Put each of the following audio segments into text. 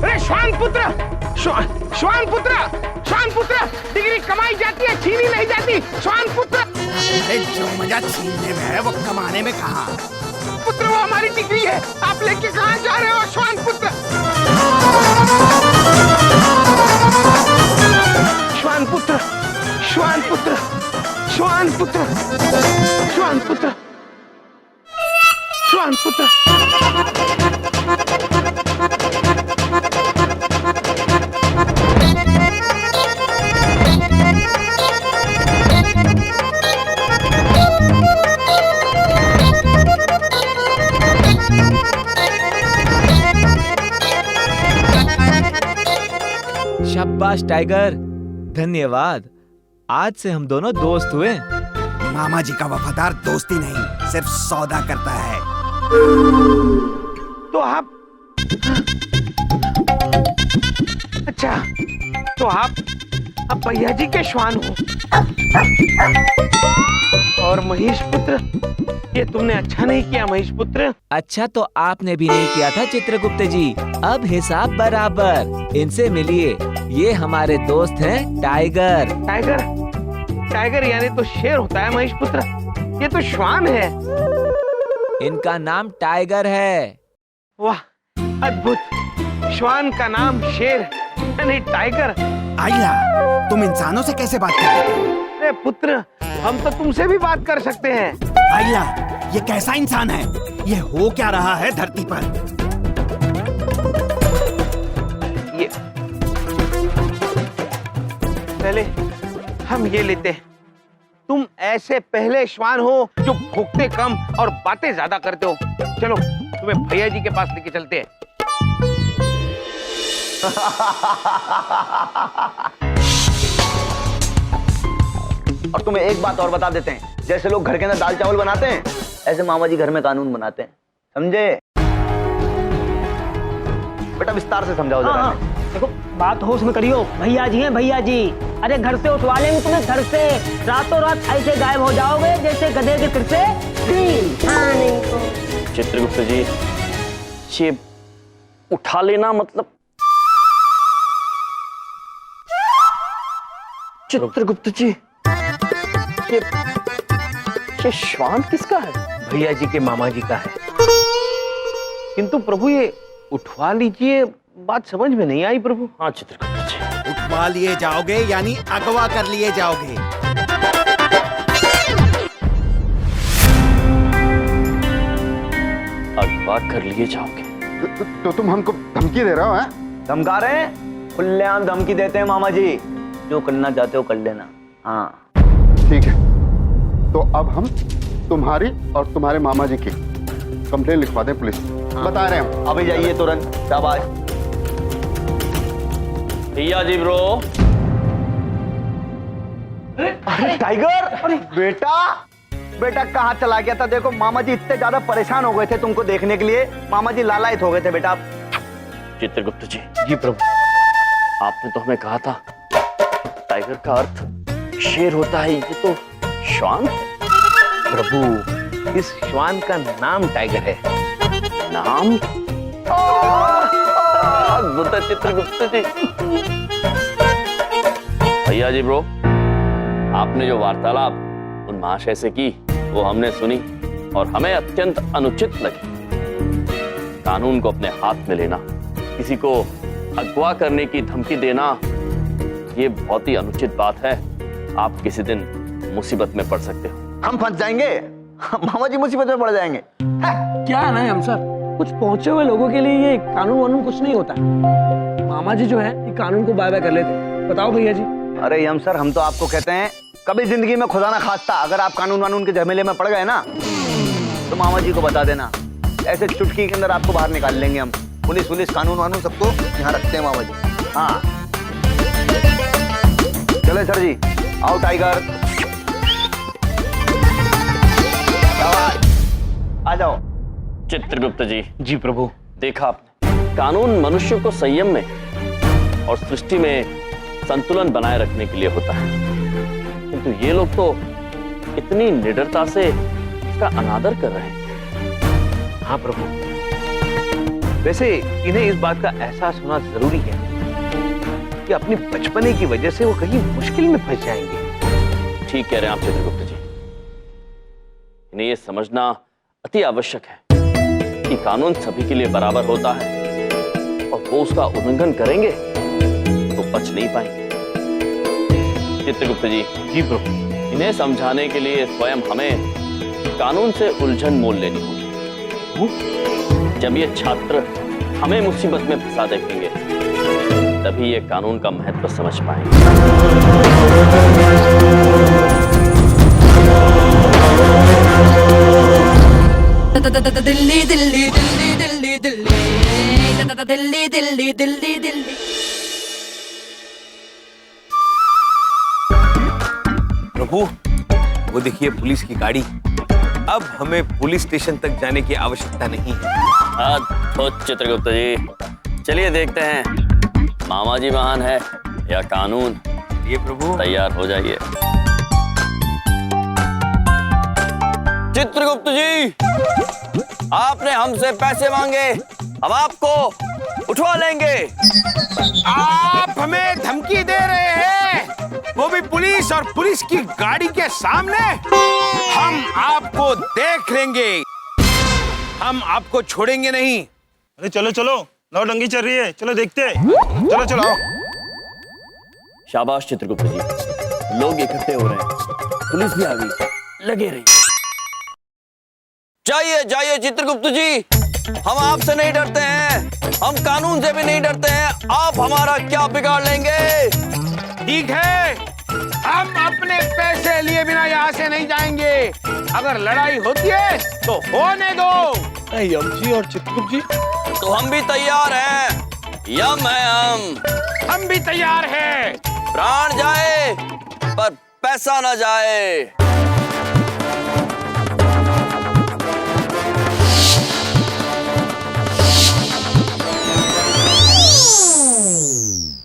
अरे श्वान पुत्र, श्वान पुत्र, श्वान पुत्र, डिग्री कमाई जाती है, छीनी नहीं जाती। श्वान पुत्र, अरे जो मजा छीनने में है वो कमाने में कहाँ? पुत्र वो हमारी डिग्री है, आप लेके कहाँ जा रहे हो श्वान पुत्र? श्वान पुत्र, श्वान पुत्र, श्वान पुत्र, श्वान पुत्र, श्वान पुत्र। शाबाश टाइगर, धन्यवाद। आज से हम दोनों दोस्त हुए। मामा जी का वफादार दोस्ती नहीं, सिर्फ सौदा करता है। तो आप, अच्छा, तो आप भैया जी के श्वान हो। और महेश पुत्र, ये तुमने अच्छा नहीं किया महेश पुत्र। अच्छा तो आपने भी नहीं किया था चित्रगुप्त जी। अब हिसाब बराबर। इनसे मिलिए, ये हमारे दोस्त हैं टाइगर। टाइगर, टाइगर यानी तो शेर होता है महेश पुत्र, ये तो श्वान है। इनका नाम टाइगर है। वाह अद्भुत, श्वान का नाम शेर यानी टाइगर। आइला, तुम इंसानों से कैसे बात कर रहे हो? अरे पुत्र, हम तो तुमसे भी बात कर सकते हैं। आइला, ये कैसा इंसान है? ये हो क्या रहा है धरती पर? ये पहले हम ये लेते हैं। तुम ऐसे पहले श्वान हो जो भूखते कम और बातें ज्यादा करते हो। चलो तुम्हें भैया जी के पास लेके चलते हैं। और तुम्हें एक बात और बता देते हैं, जैसे लोग घर के अंदर दाल चावल बनाते हैं, ऐसे मामा जी घर में कानून बनाते हैं, समझे? बेटा विस्तार से समझाओ जरा। देखो बात होश में करियो, भैया जी हैं भैया जी। अरे घर से उठवा लेंगे तुम्हें, घर से रातों रात ऐसे गायब हो जाओगे जैसे गधे के सिर से तीर। हाँ नहीं तो चित्रगुप्त जी, ये उठा लेना मतलब? चित्रगुप्त जी, ये श्वान किसका है? भैया जी के मामा जी का है। किंतु प्रभु ये उठवा लीजिए, बात समझ में नहीं आई प्रभु। हाँ चित्रगुप्त जी, उठवा लिए जाओगे यानी अगवा कर लिए जाओगे। अगवा कर लिए जाओगे? तो तुम हमको धमकी दे रहे हो? हैं? धमका रहे हैं? खुलेआम धमकी देते हैं मामा जी। जो करना चाहते हो कर लेना। हाँ ठीक है, तो अब हम तुम्हारी और तुम्हारे मामा जी की कंप्लेन लिखवा दें पुलिस। बता रहे हैं अभी जाइए तुरंत। शाबाश। भैया जी ब्रो। अरे टाइगर, अरे बेटा, बेटा कहाँ चला गया था? देखो मामा जी इतने ज्यादा परेशान हो गए थे तुमको देखने के लिए, मामा जी लालायित हो गए थे बेटा। चित्रगुप्त जी। जी प्रभु। आपने तो हमें कहा था टाइगर का अर्थ शेर होता है, ये तो श्वान है। प्रभु, इस श्वान का नाम टाइगर है। नाम? अद्भुत चित्रगुप्त जी। भैया जी ब्रो, आपने जो वार्तालाप उन महाशय से की वो हमने सुनी और हमें अत्यंत अनुचित लगी। कानून को अपने हाथ में लेना, किसी को अगवा करने की धमकी देना, ये बहुत ही अनुचित बात है। आप किसी दिन मुसीबत में पड़ सकते हो। हम फंस जाएंगे, मामा जी मुसीबत में पड़ जाएंगे। क्या है ना हम सर, कुछ पहुंचे हुए लोगों के लिए ये कानून वानून कुछ नहीं होता। मामा जी जो है ये कानून को बाय बाय कर लेते। बताओ भैया जी। अरे यम सर, हम तो आपको कहते हैं कभी जिंदगी में खुदा ना खास्ता अगर आप कानून वानून के झमेले में पड़ गए ना, तो मामा जी को बता देना, ऐसे चुटकी के अंदर आपको बाहर निकाल लेंगे हम। पुलिस वुलिस कानून वानून सबको यहाँ रखते हैं मामा जी। हाँ चले सर जी, आओ टाइगर, आ जाओ। चित्रगुप्त जी। जी प्रभु। देखा आपने, कानून मनुष्य को संयम में और सृष्टि में संतुलन बनाए रखने के लिए होता है, किंतु ये लोग तो इतनी निडरता से इसका अनादर कर रहे हैं। हाँ प्रभु, वैसे इन्हें इस बात का एहसास होना जरूरी है कि अपनी बचपने की वजह से वो कहीं मुश्किल में फंस जाएंगे। ठीक कह रहे हैं आप चित्रगुप्त जी। इन्हें ये समझना अति आवश्यक है कि कानून सभी के लिए बराबर होता है और वो उसका उल्लंघन करेंगे तो बच नहीं पाएंगे। चित्रगुप्त जी प्रभु। इन्हें समझाने के लिए स्वयं हमें कानून से उलझन मोल लेनी होगी। जब ये छात्र हमें मुसीबत में फंसा देखेंगे तभी ये कानून का महत्व समझ पाएंगे। दिल्ली दिल्ली दिल्ली दिल्ली दिल्ली दिल्ली दिल्ली दिल्ली। प्रभु, वो देखिए पुलिस की गाड़ी। अब हमें पुलिस स्टेशन तक जाने की आवश्यकता नहीं है। तो चित्रगुप्त जी चलिए देखते हैं मामा जी महान है या कानून। ये प्रभु तैयार हो जाइए। चित्रगुप्त जी, आपने हमसे पैसे मांगे, हम आपको उठवा लेंगे। आप हमें धमकी दे रहे हैं, वो भी पुलिस और पुलिस की गाड़ी के सामने। हम आपको देख लेंगे, हम आपको छोड़ेंगे नहीं। अरे चलो चलो, नौटंकी चल रही है, चलो देखते हैं। चलो चलो आओ। शाबाश चित्रगुप्त जी, लोग इकट्ठे हो रहे हैं, पुलिस भी आ गई, लगे रहिए। जाइए जाइए चित्रगुप्त जी, हम आपसे नहीं डरते हैं, हम कानून से भी नहीं डरते हैं। आप हमारा क्या बिगाड़ लेंगे? ठीक है, हम अपने पैसे लिए बिना यहाँ से नहीं जाएंगे। अगर लड़ाई होती है तो होने दो। यम जी और चित्रगुप्त जी, तो हम भी तैयार हैं। यम है हम भी तैयार हैं। प्राण जाए पर पैसा ना जाए।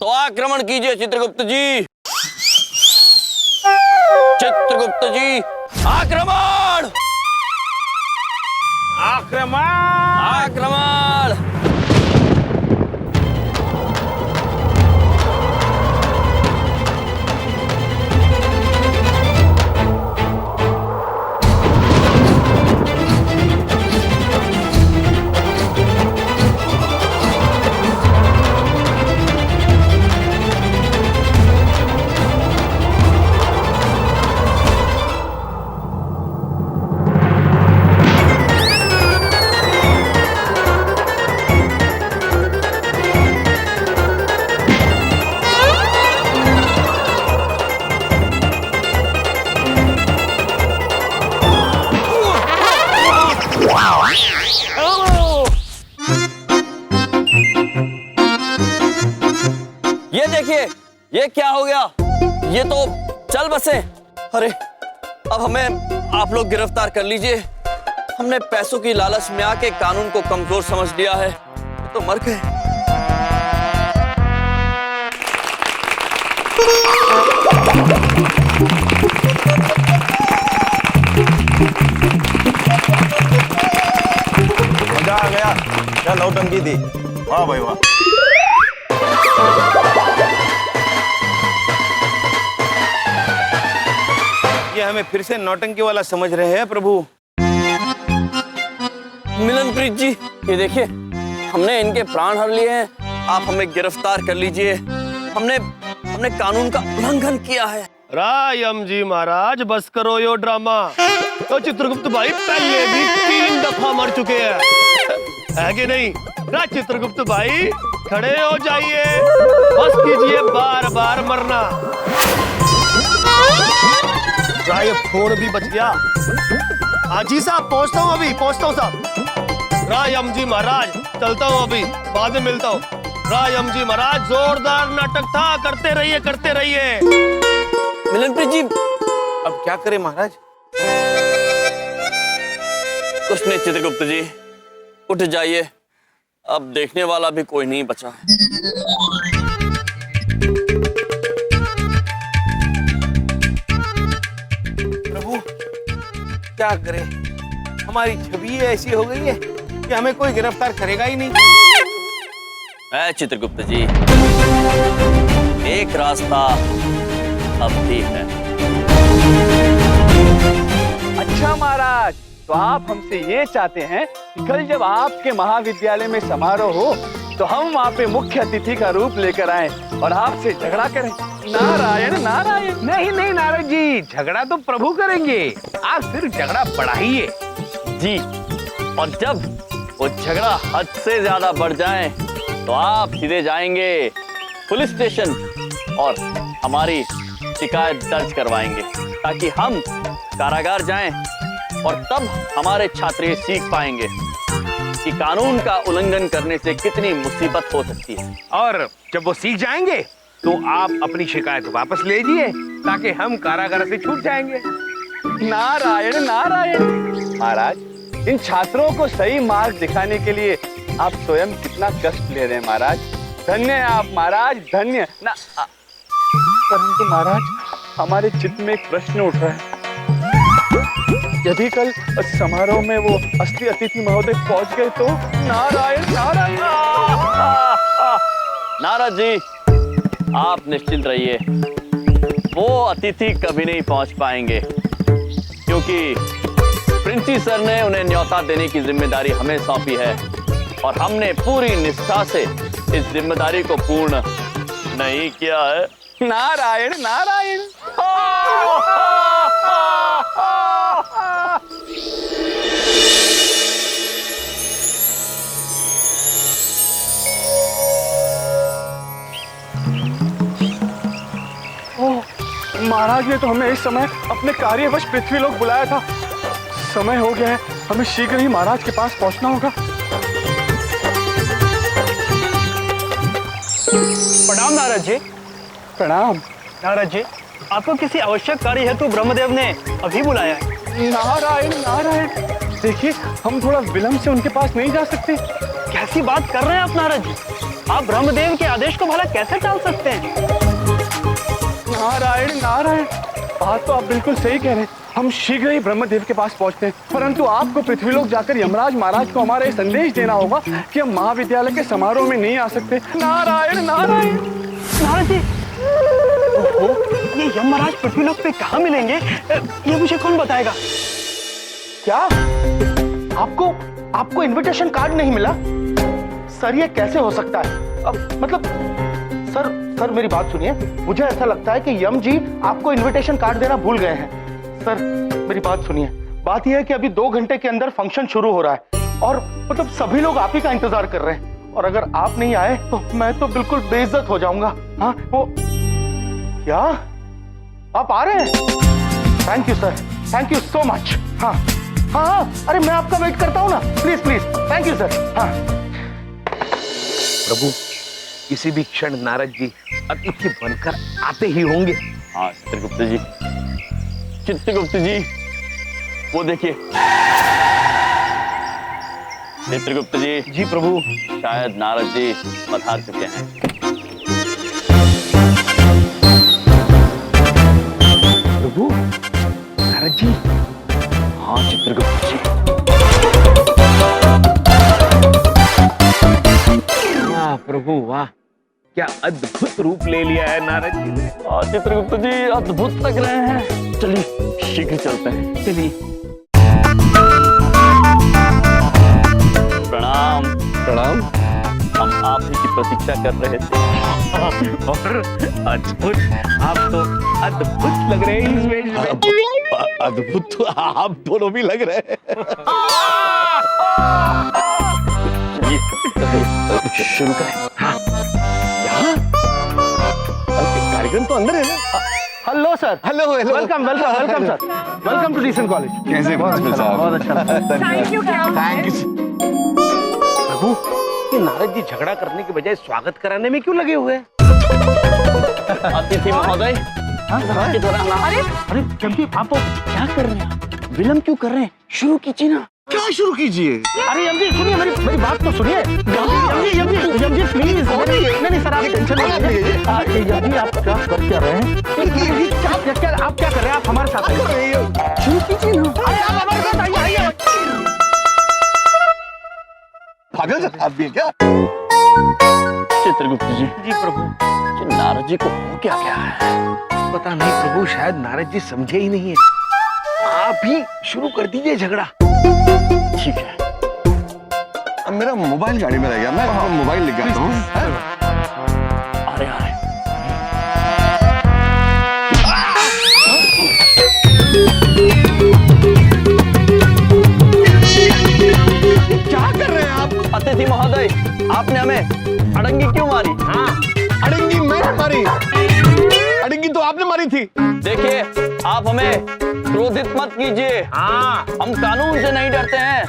तो आक्रमण कीजिए चित्रगुप्त जी। चित्रगुप्त जी, आक्रमण! आक्रमण! आक्रमण! ये देखिए, ये क्या हो गया? ये तो चल बसे। अरे अब हमें आप लोग गिरफ्तार कर लीजिए। हमने पैसों की लालच में आके कानून को कमजोर समझ लिया है, तो मर गए। मजा आ गया, क्या नौटंकी थी, वाह भाई वाह। ये हमें फिर से नौटंकी वाला समझ रहे हैं प्रभु। मिलनप्रीत जी, ये देखिए, हमने इनके प्राण हर लिए हैं, आप हमें गिरफ्तार कर लीजिए। हमने कानून का उल्लंघन किया है। रायम जी महाराज, बस करो यो ड्रामा। तो चित्रगुप्त भाई पहले भी 3 दफा मर चुके हैं, है कि नहीं? ना चित्रगुप्त भाई, खड़े हो जाइए, बस कीजिए बार बार मरना। ये फोन भी बच गया। हाजी साहब, पहुंचता हूँ अभी, पहुंचता हूँ साहब। रायम जी महाराज, चलता हूँ अभी, बाद में मिलता हूँ। रायम जी महाराज, जोरदार नाटक था, करते रहिए करते रहिए। मिलनप्रीत जी, अब क्या करें महाराज? कुछ नहीं चित्रगुप्त जी, उठ जाइए, अब देखने वाला भी कोई नहीं बचा है। प्रभु क्या करें, हमारी छवि ऐसी हो गई है कि हमें कोई गिरफ्तार करेगा ही नहीं। चित्रगुप्त जी, एक रास्ता अब भी है। अच्छा महाराज, तो आप हमसे ये चाहते हैं कि कल जब आपके महाविद्यालय में समारोह हो तो हम वहाँ पे मुख्य अतिथि का रूप लेकर आएं और आपसे झगड़ा करें। नारायण नारायण। नहीं नहीं नारद जी, झगड़ा तो प्रभु करेंगे, आप सिर्फ झगड़ा बढ़ाइए। जी, और जब वो झगड़ा हद से ज्यादा बढ़ जाए तो आप सीधे जाएंगे पुलिस स्टेशन और हमारी शिकायत दर्ज करवाएंगे, ताकि हम कारागार जाएं और तब हमारे छात्र सीख पाएंगे कि कानून का उल्लंघन करने से कितनी मुसीबत हो सकती है। और जब वो सीख जाएंगे तो आप अपनी शिकायत वापस ले लीजिए, ताकि हम कारागार से छूट जाएंगे। नारायण नारायण। महाराज, इन छात्रों को सही मार्ग दिखाने के लिए आप स्वयं कितना कष्ट ले रहे हैं महाराज। धन्य है आप महाराज, धन्य ना। परंतु महाराज, हमारे चित्त में एक प्रश्न उठ रहा है। यदि कल समारोह में वो असली अतिथि महोदय पहुंच गए तो? नारायण नारायण। नारद जी, आप निश्चिंत रहिए, वो अतिथि कभी नहीं पहुंच पाएंगे, क्योंकि प्रिंसी सर ने उन्हें न्योता देने की जिम्मेदारी हमें सौंपी है और हमने पूरी निष्ठा से इस जिम्मेदारी को पूर्ण नहीं किया है। नारायण नारायण। महाराज ने तो हमें इस समय अपने कार्यवश पृथ्वीलोक बुलाया था। समय हो गया है, हमें शीघ्र ही महाराज के पास पहुंचना होगा। प्रणाम नारद जी। प्रणाम। नारद जी, आपको किसी आवश्यक कार्य हेतु ब्रह्मदेव ने अभी बुलाया है। नारायण नारायण। देखिए, हम थोड़ा विलंब से उनके पास नहीं जा सकते। कैसी बात कर रहे हैं आप नारद जी? आप ब्रह्मदेव के आदेश को भला कैसे टाल सकते हैं? नारायण नारायण। बात तो आप बिल्कुल सही कह रहे हैं। हम शीघ्र ही ब्रह्मदेव के पास पहुंचते हैं, परंतु आपको पृथ्वीलोक जाकर यमराज महाराज को हमारा ये संदेश देना होगा कि हम महाविद्यालय के समारोह में नहीं आ सकते। नारायण नारायण। नारद जी, ये यमराज पृथ्वीलोक पे कहाँ मिलेंगे, ये मुझे कौन बताएगा? क्या आपको इनविटेशन कार्ड नहीं मिला? सर, ये कैसे हो सकता है? अब मतलब सर मेरी बात सुनिए, मुझे ऐसा लगता है कि यम जी आपको इनविटेशन कार्ड देना भूल गए हैं। सर मेरी बात सुनिए, बात यह है कि अभी 2 घंटे के अंदर फंक्शन शुरू हो रहा है और मतलब सभी लोग आप ही का इंतजार कर रहे हैं, और अगर आप नहीं आए तो मैं तो बिल्कुल बेइज्जत हो जाऊंगा। हाँ, वो क्या आप आ रहे हैं? Thank you sir, thank you so much. हाँ हाँ हाँ, अरे मैं आपका वेट करता हूँ ना, please please. Thank you sir. हाँ प्रभु, किसी भी क्षण नारद जी अतिथि बनकर आते ही होंगे। हाँ चित्रगुप्त जी, चित्रगुप्त जी, वो देखिए। चित्रगुप्त जी। जी प्रभु। शायद नारद जी पधार चुके हैं। प्रभु, नारद जी। हाँ चित्रगुप्त जी। वाह प्रभु वाह, क्या अद्भुत रूप ले लिया है नारद जी ने। चित्रगुप्त जी अद्भुत लग रहे हैं। चलिए शीघ्र चलते हैं। चलिए। प्रणाम। प्रणाम। हम आप ही की प्रतीक्षा कर रहे थे। और अद्भुत, आप तो अद्भुत लग रहे हैं इस वेश में। अद्भुत तो आप दोनों भी लग रहे हैं। चलिए शुरू करें। कार्यक्रम तो अंदर है ना। Hello sir. Hello hello. Welcome welcome welcome sir, welcome to decent college. कैसे प्रिंसिपल साहब? बहुत अच्छा। Thank you. प्रभु, ये नारद जी झगड़ा करने के बजाय स्वागत कराने में क्यों लगे हुए हैं? अतिथि महोदय, अरे चंपी, आप क्या कर रहे हैं? विलंब क्यों कर रहे हैं? शुरू कीजिए ना। क्या शुरू कीजिए? अरे यम जी सुनिए, मेरी बात तो सुनिए। यम जी प्लीज। नहीं सर, आप टेंशन मत लीजिए। यम जी आप क्या रहे हैं? आप क्या कर रहे हैं? आप हमारे साथ आइए। शुरू कीजिए ना। अरे आप हमारे साथ आइए। पागल आप भी हैं क्या? चित्रगुप्त जी, जी प्रभु। जी नारद जी को हो क्या क्या है? पता नहीं प्रभु, शायद नारद जी समझे ही नहीं है। आप ही शुरू कर दीजिए झगड़ा। ठीक है। अब मेरा मोबाइल गाड़ी में रह गया, मैं मोबाइल लेके आता हूँ। आ रहे आ रहे। क्या कर रहे हैं आप? अतिथि महोदय, आपने हमें अड़ंगी क्यों मारी? अड़ंगी मैंने मारी? अड़ंगी तो आपने मारी थी। देखिए, आप हमें क्रोधित मत कीजिए। हम कानून से नहीं डरते हैं।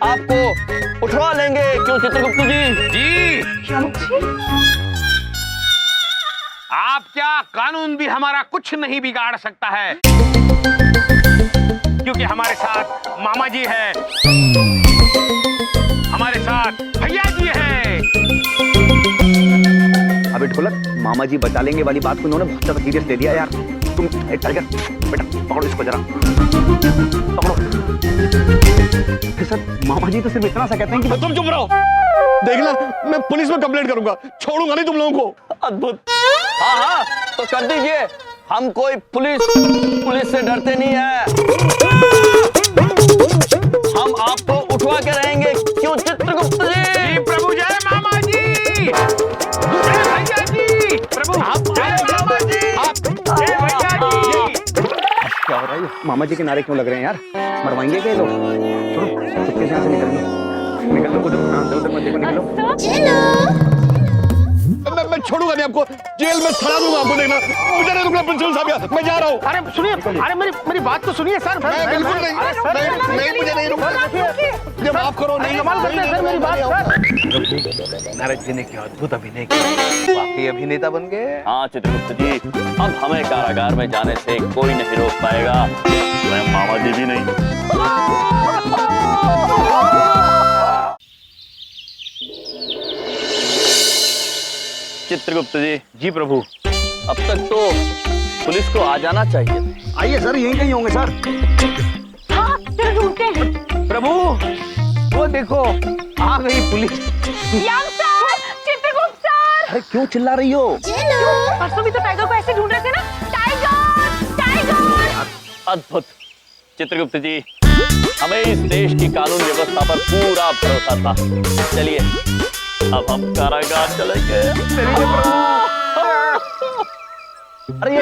आपको उठवा लेंगे, क्यों चित्रगुप्त जी? जी आप क्या, कानून भी हमारा कुछ नहीं बिगाड़ सकता है, क्योंकि हमारे साथ मामा जी है, हमारे साथ भैया जी है। अबे ढोलक, मामा जी बचा लेंगे वाली बात को इन्होंने बहुत ज्यादा सीरियस ले लिया यार। तुम टाइगर बेटा पकड़ो इसको जरा, पकड़ो। सर मामा जी तो सिर्फ इतना सा कहते हैं कि तुम चुप रहो। देखना, मैं पुलिस में कंप्लेंट करूंगा, छोड़ूंगा नहीं तुम लोगों को। अद्भुत। हाँ हाँ, तो कर दीजिए। हम कोई पुलिस से डरते नहीं है। हम आपको उठवा के रहेंगे, क्यों चित्रगुप्त जी? जी प्रभु, जय मामा जी, जय भैया जी। प्रभु जय मामा जी, जय भैया जी। क्या हो रहा है? मामा जी के नारे क्यों लग रहे हैं यार? मरवाएंगे क्या ये लोग? छोड़ो, चुपके से यहाँ से निकल लो, उधर मत देखो, निकलो। मैं छोड़ूंगा नहीं आपको, जेल में सड़ा दूंगा आपको। देखना, मुझे नहीं रुकना प्रिंसिपल साहब, यार मैं जा रहा हूँ। अरे सुनिए, अरे मेरी बात तो सुनिए सर। मैं बिल्कुल नहीं, मुझे नहीं रुकना। मुझे माफ करो। नहीं, कमाल करते हैं सर, मेरी बात सर। नारद जी ने क्या अद्भुत अभिनय किया, वाकई अभिनेता बन गए। हाँ चित्रगुप्त जी, अब हमें कारागार में जाने से कोई नहीं रोक पाएगा, स्वयं मामा जी भी नहीं। चित्रगुप्त जी। जी प्रभु। अब तक तो पुलिस को आ जाना चाहिए। आइए सर, यहीं कहीं होंगे सर। हाँ चलो ढूंढते हैं। प्रभु वो देखो, आ गई पुलिस। यार सर, चित्रगुप्त सर। अरे क्यों चिल्ला रही हो? परसों भी तो टाइगर को ऐसे ढूंढ रहे थे ना। Tiger tiger. अद्भुत। चित्रगुप्त जी, हमें इस देश की कानून व्यवस्था पर पूरा भरोसा था। चलिए अब हम कारागार चलेंगे। अरे ये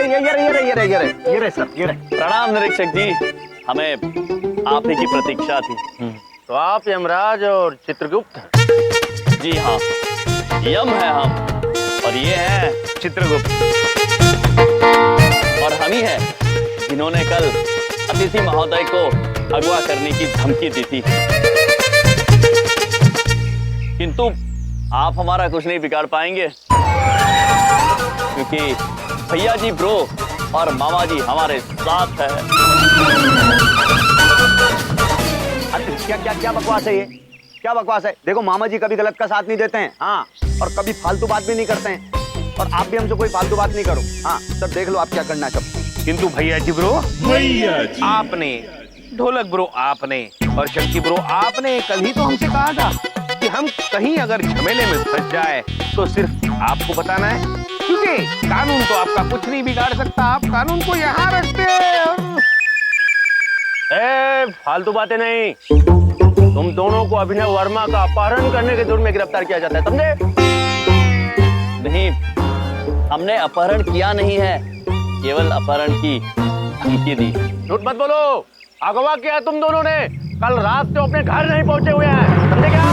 रहे सर, ये रहे। प्रणाम निरीक्षक जी, हमें आप ही की प्रतीक्षा थी। तो आप यमराज और चित्रगुप्त? जी हाँ, यम है हम, और ये है चित्रगुप्त। और हम ही है जिन्होंने कल अतिथि महोदय को अगवा करने की धमकी दी थी। किंतु आप हमारा कुछ नहीं बिगाड़ पाएंगे, क्योंकि भैया जी ब्रो और मामा जी हमारे साथ है। क्या बकवास है ये? क्या बकवास है? देखो मामा जी कभी गलत का साथ नहीं देते हैं, हाँ, और कभी फालतू बात भी नहीं करते हैं, और आप भी हमसे कोई फालतू बात नहीं करो। हाँ सब देख लो आप क्या करना है सब। किंतु भैया जी ब्रो, आपने, ढोलक ब्रो आपने, और शक्ति ब्रो आपने कल ही तो हमसे कहा था कि हम कहीं अगर झमेले में फंस जाए तो सिर्फ आपको बताना है, क्योंकि कानून तो आपका कुछ नहीं बिगाड़ सकता। आप कानून को यहाँ रखते हैं। फालतू बातें नहीं। तुम दोनों को अभिनव वर्मा का अपहरण करने के जुर्म में गिरफ्तार किया जाता है, समझे? नहीं, हमने अपहरण किया नहीं है, केवल अपहरण की धमकी दी। झूठ मत बोलो, अगवा किया तुम दोनों ने। कल रात से अपने घर नहीं पहुंचे हुए हैं, समझे क्या?